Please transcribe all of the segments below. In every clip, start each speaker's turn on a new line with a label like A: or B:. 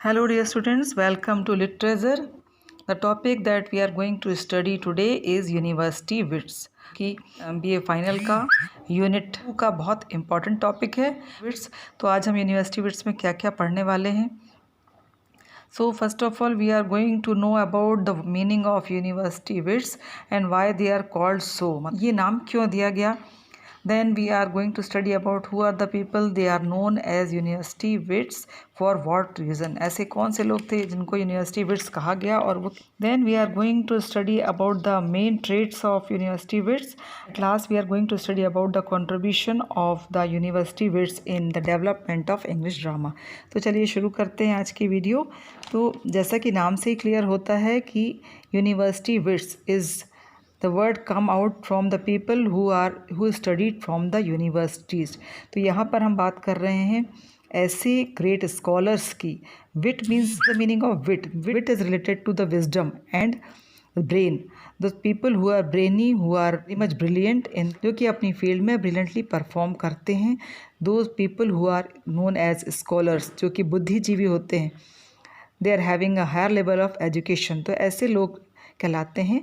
A: Hello dear students, welcome to Lit Treasure. The topic that we are going to study today is University Wits कि BA final का unit 2 का बहुत important topic है wits. तो आज हम university wits में क्या क्या पढ़ने वाले हैं। So first of all we are going to know about the meaning of University Wits and why they are called so। ये नाम क्यों दिया गया। Then we are going to study about who are the people they are known as university wits for what reason। ऐसे कौन से लोग थे जिनको university wits कहा गया और वो। Then we are going to study about the main traits of university wits। At last we are going to study about the contribution of the university wits in the development of English drama। तो चलिए शुरू करते हैं आज की video. तो जैसा कि नाम से ही क्लियर होता है कि university wits is the word come out from the people who studied from the universities। तो यहाँ पर हम बात कर रहे हैं ऐसे ग्रेट स्कॉलर्स की। wit means the meaning of wit is related to the wisdom and brain। those people who are brainy, who are very much brilliant in जो कि अपनी फील्ड में brilliantly परफॉर्म करते हैं। those people who are known as scholars जो कि बुद्धिजीवी होते हैं। they are having a higher level of education। तो ऐसे लोग कहलाते हैं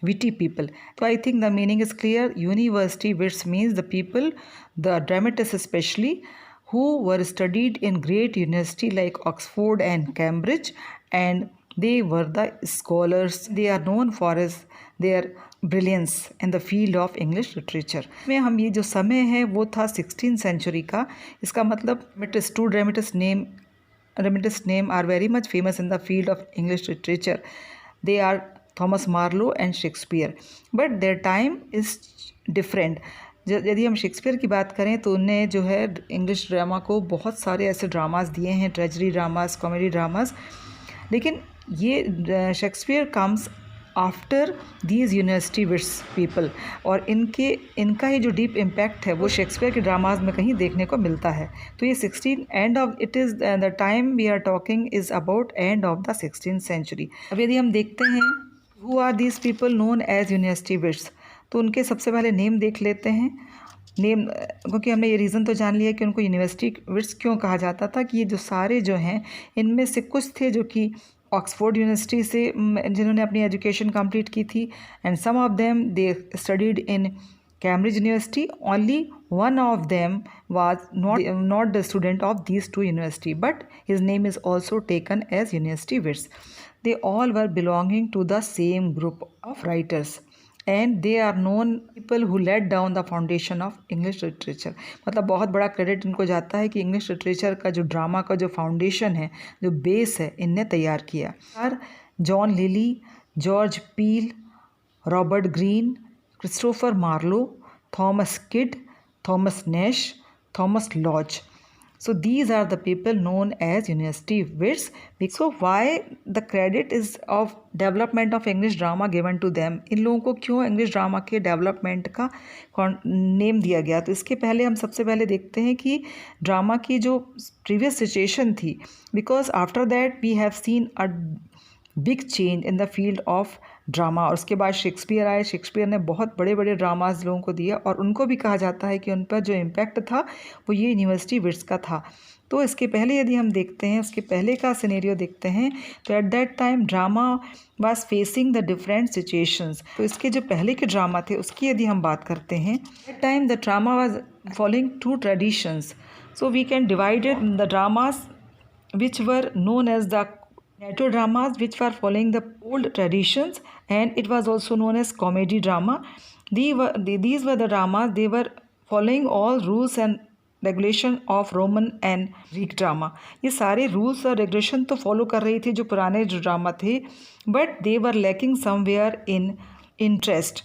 A: witty people। So I think the meaning is clear। University wits means the people, the dramatists especially, who were studied in great university like Oxford and Cambridge, and they were the scholars। They are known for their brilliance in the field of English literature। में हम ये जो समय है वो था 16th century का। इसका मतलब two dramatists name are very much famous in the field of English literature। They are Thomas Marlowe and Shakespeare, but their time is different. यदि हम शेक्सपियर की बात करें तो उनने जो है इंग्लिश ड्रामा को बहुत सारे ऐसे ड्रामास दिए हैं, ट्रेजेडी ड्रामास, कॉमेडी ड्रामास। लेकिन ये Shakespeare comes after these university wits people, और इनका ही जो डीप इम्पैक्ट है वो शेक्सपियर के ड्रामाज में कहीं देखने को मिलता है। तो ये 16 end of it is the time we are talking is about end of the 16th century। अब यदि हम देखते हैं who are these people known as university wits, तो उनके सबसे पहले नेम देख लेते हैं। नेम क्योंकि हमने ये रीज़न तो जान लिया कि उनको यूनिवर्सिटी विट्स क्यों कहा जाता था कि ये जो सारे जो हैं इनमें से कुछ थे जो कि ऑक्सफोर्ड यूनिवर्सिटी से जिन्होंने अपनी एजुकेशन कंप्लीट की थी, and some of them they studied in Cambridge university. Only one of them was not the student of these two university, but his name is also taken as University Wits। They all were belonging to the same group of writers and they are known people who laid down the foundation of English literature। मतलब बहुत बड़ा credit इनको जाता है कि English literature का जो drama का जो फाउंडेशन है, जो बेस है, इनने तैयार किया। और John Lyly, George Peele, Robert Greene, Christopher Marlowe, Thomas Kyd, Thomas Nash, Thomas Lodge। So these are the people known as university wits। So why the credit is of development of English drama given to them? इन लोगों को क्यों English drama के development का name दिया गया? तो इसके पहले हम सबसे पहले देखते हैं कि ड्रामा की जो प्रीवियस सिचुएशन थी, because after that we have seen a big change in the field of drama. और उसके बाद शेक्सपियर आए। शेक्सपियर ने बहुत बड़े बड़े ड्रामाज लोगों को दिए और उनको भी कहा जाता है कि उन पर जो इम्पैक्ट था वो ये यूनिवर्सिटी विट्स का था। तो इसके पहले यदि हम देखते हैं, उसके पहले का सिनेरियो देखते हैं, तो at that time drama was facing the different situations. तो इसके जो पहले के ड्रामा थे उसकी यदि हम बात करते हैं, that time the drama was following two traditions. So we can divide the dramas which were known as the narrative dramas which were following the old traditions, and it was also known as comedy drama। These were the dramas, they were following all rules and regulation of Roman and Greek drama. ये सारे rules और regulation तो follow कर रही थी जो पुराने जो ड्रामा थे, but they were lacking somewhere in interest.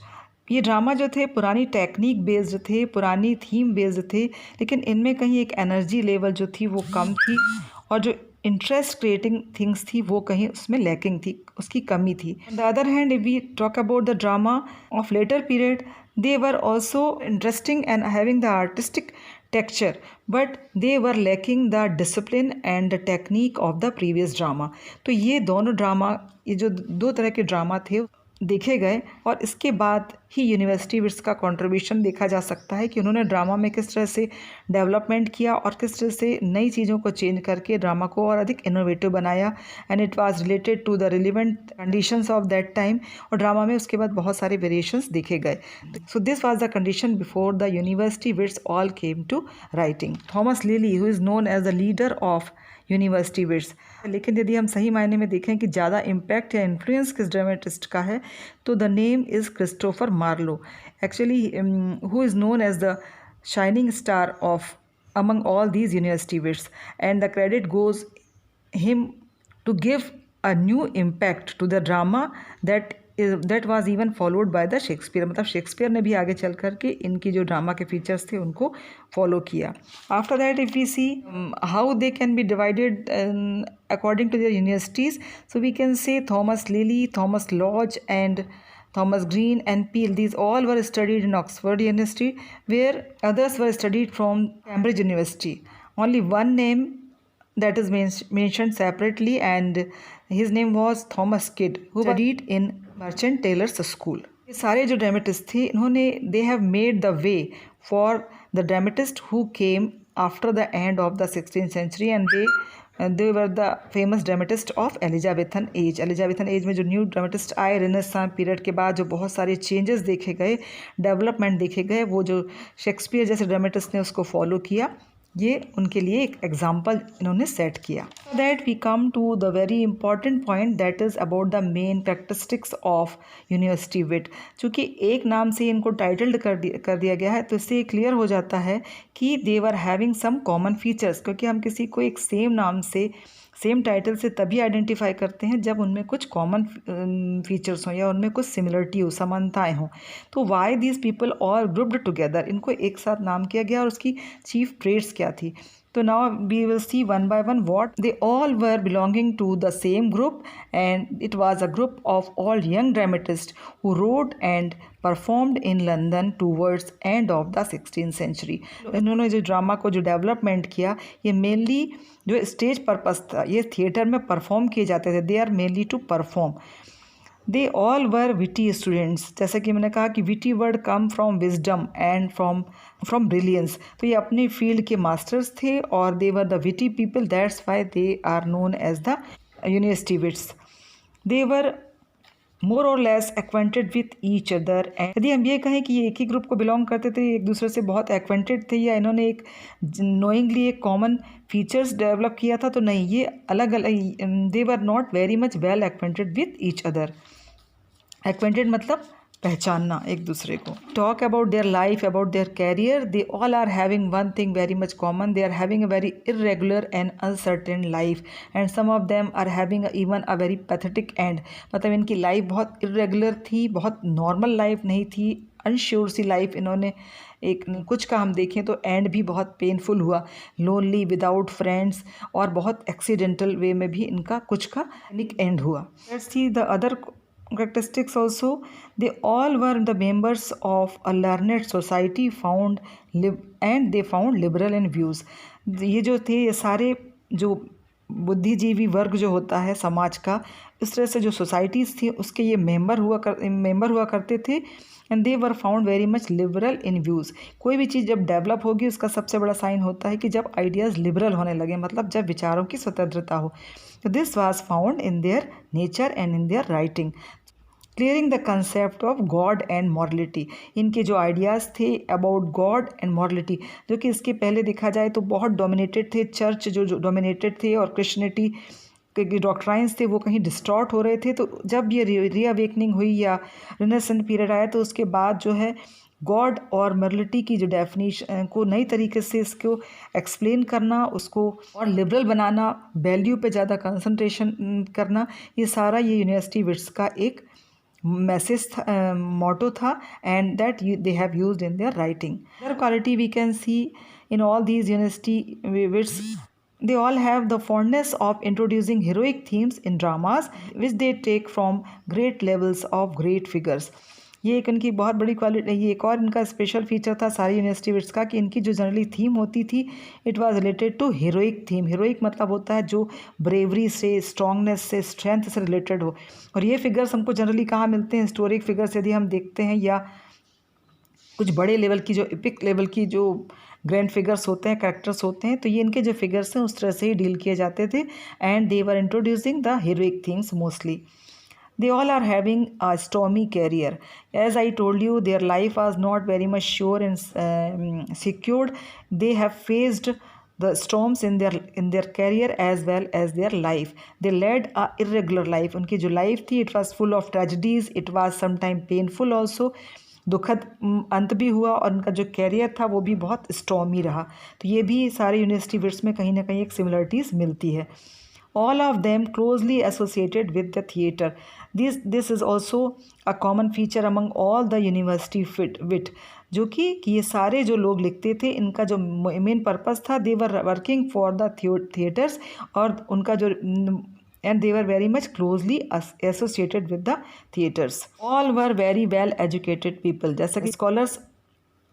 A: ये ड्रामा जो थे पुरानी टेक्निक बेस्ड थे, पुरानी थीम बेस्ड थे, लेकिन इनमें कहीं एक एनर्जी लेवल जो थी वो कम थी, और जो इंटरेस्ट क्रिएटिंग थिंग्स थी वो कहीं उसमें लैकिंग थी, उसकी कमी थी। On the other hand if we talk about the drama of later period, they were also interesting and having the artistic texture, but they were lacking the discipline and the technique of the previous drama. तो ये दोनों drama, ये जो दो तरह के drama थे, देखे गए और इसके बाद ही यूनिवर्सिटी विट्स का कंट्रीब्यूशन देखा जा सकता है कि उन्होंने ड्रामा में किस तरह से डेवलपमेंट किया और किस तरह से नई चीज़ों को चेंज करके ड्रामा को और अधिक इनोवेटिव बनाया। And it was related to the relevant conditions of that time. और ड्रामा में उसके बाद बहुत सारे वेरिएशंस देखे गए। So this was the condition before the university wits all came to writing. Thomas Lyly, who is known as the leader of university wits. लेकिन यदि हम सही मायने में देखें कि ज़्यादा इम्पैक्ट या इन्फ्लुएंस किस ड्रामेटिस्ट का है, तो the name is Christopher Marlowe, actually who is known as the shining star of among all these university wits, and the credit goes him to give a new impact to the drama that was even followed by the Shakespeare। मतलब Shakespeare ने भी आगे चल कर के इनकी जो drama के फीचर्स थे उनको फॉलो किया। After that if we see how they can be divided according to their universities, so we can say Thomas Lily, Thomas Lodge and Thomas Green and Peel, these all were studied in Oxford University, where others were studied from Cambridge University. Only one name that is mentioned separately, and his name was Thomas Kidd, who studied in Merchant Taylor's School. ये सारे जो dramatist थे इन्होंने they have made the way for the dramatists who came after the end of the 16th century, and they were the famous dramatist of Elizabethan age। Elizabethan age में जो new dramatist आए renaissance period के बाद, जो बहुत सारे changes देखे गए, डेवलपमेंट देखे गए, वो जो शेक्सपियर जैसे ड्रामेटिस्ट ने उसको फॉलो किया, ये उनके लिए एक एग्जाम्पल इन्होंने सेट किया। That we come to the very important point that is about the main characteristics of university wit. चूँकि एक नाम से इनको टाइटल्ड कर दिया गया है, तो इससे क्लियर हो जाता है कि they were having some common features, क्योंकि हम किसी को एक सेम नाम से सेम टाइटल से तभी आइडेंटिफाई करते हैं जब उनमें कुछ कॉमन फीचर्स हों या उनमें कुछ सिमिलरिटी हो, समानताएं हों। तो why these people all grouped together, इनको एक साथ नाम किया गया और उसकी चीफ ट्रेट्स क्या थी। तो now we will see one by one what they all were belonging to the same group, and it was a group of all young dramatist who wrote and performed in London towards end of the 16th century. इन्होंने जो drama को जो development किया, ये mainly जो stage purpose था, ये theatre में परफॉर्म किए जाते थे। They are mainly to perform. They all were witty students, जैसा कि मैंने कहा कि witty word come from wisdom and from brilliance. तो ये अपनी फील्ड के मास्टर्स थे और they were the witty people, that's why they are known as the university wits. They were more और less acquainted with each other. यदि हम ये कहें कि ये एक ही ग्रुप को बिलोंग करते थे, एक दूसरे से बहुत एक्वेंटेड थे, या इन्होंने एक नोइंगली एक कॉमन फीचर्स डेवलप किया था, तो नहीं, ये अलग अलग, they were not very much well acquainted with each other. Acquainted मतलब पहचानना एक दूसरे को। Talk about their life, about their career, they all are having one thing very much common, they are having a very irregular and uncertain life, and some of them are having even a very pathetic end. मतलब इनकी life बहुत irregular थी, बहुत normal life नहीं थी, unsure सी life इन्होंने एक कुछ का हम देखें तो एंड भी बहुत पेनफुल हुआ, लोनली, विदाउट फ्रेंड्स, और बहुत एक्सीडेंटल वे में भी इनका कुछ का एंड हुआ। Let's see the other characteristics also. They all were the members of a learned society and they found liberal in views। ये जो थे, ये सारे जो बुद्धिजीवी वर्ग जो होता है समाज का, इस तरह से जो सोसाइटीज़ थी उसके ये मेंबर हुआ करते थे। And they were found very much liberal in views. कोई भी चीज़ जब डेवलप होगी उसका सबसे बड़ा साइन होता है कि जब आइडियाज़ लिबरल होने लगे, मतलब जब विचारों की स्वतंत्रता हो। तो this was found in their nature and in their writing. Clearing the concept of God and morality, इनके जो आइडियाज़ थे अबाउट गॉड एंड मॉरलिटी, जो कि इसके पहले देखा जाए तो बहुत डोमिनेटेड थे, चर्च जो डोमिनेटेड थे और क्रिश्चियनिटी के डॉक्ट्राइंस थे वो कहीं डिस्टॉर्ट हो रहे थे। तो जब ये रीअवेकनिंग हुई या रिनेसेंस पीरियड आया, तो उसके बाद जो है गॉड और मॉरलिटी की जो डेफिनेशन को नई तरीके से इसको एक्सप्लेन करना, उसको और लिबरल बनाना, वैल्यू पे ज़्यादा कंसंट्रेशन करना, ये सारा ये यूनिवर्सिटी विट्स का एक मैसेज था, मोटो था, and that they have used in their writing. Other quality we can see in all these university wits, they all have the fondness of introducing heroic themes in dramas which they take from great levels of great figures। ये एक इनकी बहुत बड़ी quality, ये एक और इनका special feature था सारी यूनिवर्सिटी विट्स का कि इनकी जो जनरली थीम होती थी it was related to heroic theme. Heroic मतलब होता है जो ब्रेवरी से, स्ट्रांगनेस से, स्ट्रेंथ से रिलेटेड हो। और ये फिगर्स हमको जनरली कहाँ मिलते हैं, हिस्टोरिक फिगर्स यदि हम देखते हैं या कुछ बड़े लेवल की जो एपिक लेवल की जो ग्रैंड फिगर्स होते हैं, कैरेक्टर्स होते हैं, तो ये इनके जो फिगर्स हैं उस तरह से ही डील किए जाते थे। And they were introducing the heroic things mostly. They all are having a stormy career. As I told you, their life was not very much sure and secured. They have faced the storms in their career as well as their life. They led a irregular life. उनकी जो life थी it was full of tragedies. It was sometimes painful also. दुखद अंत भी हुआ और उनका जो कैरियर था वो भी बहुत स्टॉमी रहा। तो ये भी सारे यूनिवर्सिटी विट्स में कहीं ना कहीं एक सिमिलरिटीज़ मिलती है। All of them closely associated with the theatre. This is also a common feature among all the university wit. जो कि ये सारे जो लोग लिखते थे इनका जो मेन पर्पस था, they were working for the theatres, और उनका जो and they were very much closely associated with the theatres. All were very well educated people. जैसा कि scholars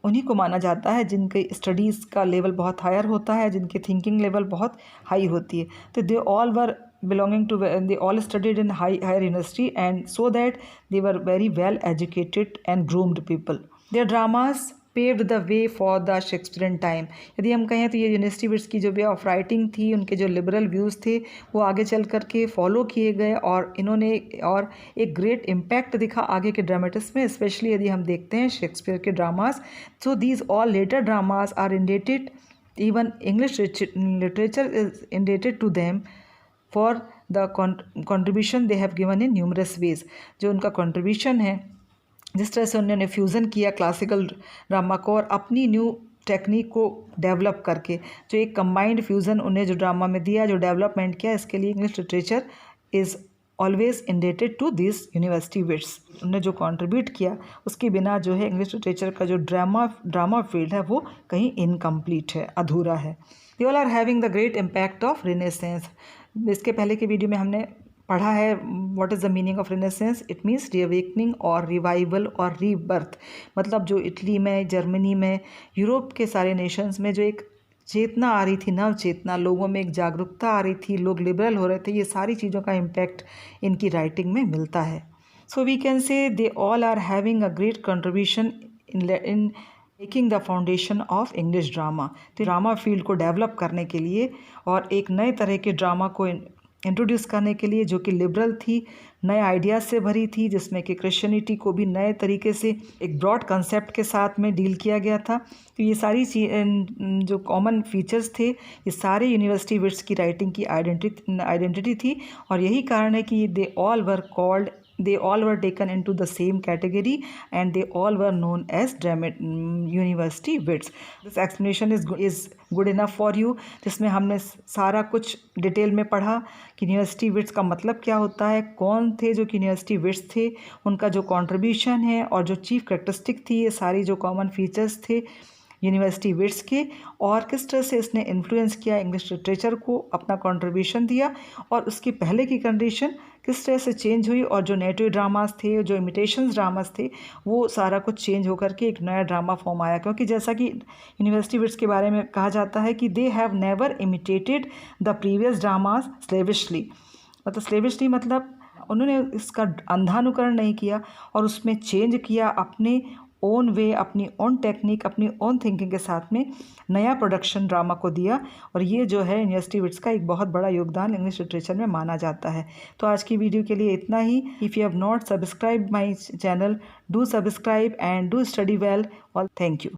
A: उन्हीं को माना जाता है जिनके स्टडीज़ का लेवल बहुत हायर होता है, जिनकी थिंकिंग लेवल बहुत हाई होती है। तो they all were belonging to, they all studied in higher university and so that they were very well educated and groomed people. Their dramas paved the way for the Shakespearean time. यदि हम कहें तो ये university wits की जो way of writing थी, उनके जो लिबरल व्यूज़ थे वो आगे चल कर के फॉलो किए गए और इन्होंने और एक ग्रेट इम्पैक्ट दिखा आगे के ड्रामेटिस्ट में, स्पेशली यदि हम देखते हैं शेक्सपियर के dramas. So these all later dramas are indebted, even English literature is indebted to them for the contribution they have given in numerous ways. जो उनका कंट्रीब्यूशन है, जिस तरह से उन्होंने फ्यूज़न किया क्लासिकल ड्रामा को और अपनी न्यू टेक्निक को डेवलप करके, जो एक कंबाइंड फ्यूज़न उन्हें जो ड्रामा में दिया, जो डेवलपमेंट किया, इसके लिए English literature is always indebted to this university wits. उन्होंने जो कंट्रीब्यूट किया उसके बिना जो है इंग्लिश लिटरेचर का जो ड्रामा फील्ड है वो कहीं इनकम्प्लीट है, अधूरा है। They all are having the great impact of renaissance. इसके पहले के वीडियो में हमने पढ़ा है what is the meaning of renaissance. It means reawakening और रिवाइवल और रीबर्थ। मतलब जो इटली में, जर्मनी में, यूरोप के सारे नेशंस में जो एक चेतना आ रही थी, नव चेतना, लोगों में एक जागरूकता आ रही थी, लोग लिबरल हो रहे थे, ये सारी चीज़ों का इम्पैक्ट इनकी राइटिंग में मिलता है। सो we can say they all are having a great contribution in making the foundation of English drama. तो ड्रामा फील्ड को डेवलप करने के लिए और एक नए तरह के ड्रामा को इंट्रोड्यूस करने के लिए, जो कि लिबरल थी, नए आइडियाज़ से भरी थी, जिसमें कि क्रिश्चियनिटी को भी नए तरीके से एक ब्रॉड कंसेप्ट के साथ में डील किया गया था। तो ये सारी जो कॉमन फीचर्स थे, ये सारे यूनिवर्सिटी विट्स की राइटिंग की आइडेंटिटी थी। और यही कारण है कि they all were taken into the same category and they all were known as university wits. This explanation is good enough for you, जिसमें हमने सारा कुछ डिटेल में पढ़ा कि यूनिवर्सिटी विट्स का मतलब क्या होता है, कौन थे जो कि यूनिवर्सिटी विट्स थे, उनका जो कंट्रीब्यूशन है और जो चीफ कैरेक्टरिस्टिक थी, ये सारी जो कॉमन फीचर्स थे यूनिवर्सिटी विट्स के, और किस तरह से इसने इन्फ्लुएंस किया इंग्लिश लिटरेचर को, अपना कंट्रीब्यूशन दिया, और उसकी पहले की कंडीशन किस तरह से चेंज हुई, और जो नेटिव ड्रामास थे, जो इमिटेशंस ड्रामास थे, वो सारा कुछ चेंज होकर के एक नया ड्रामा फॉर्म आया। क्योंकि जैसा कि यूनिवर्सिटी विट्स के बारे में कहा जाता है कि they have never imitated the previous dramas slavishly. मतलब स्लेविशली मतलब उन्होंने इसका अंधानुकरण नहीं किया और उसमें चेंज किया, अपने ओन वे, अपनी ओन टेक्निक, अपनी ओन थिंकिंग के साथ में नया प्रोडक्शन ड्रामा को दिया। और ये जो है यूनिवर्सिटी विट्स का एक बहुत बड़ा योगदान इंग्लिश लिटरेचर में माना जाता है। तो आज की वीडियो के लिए इतना ही। If you have not subscribe my channel, do subscribe and do study well. All thank you.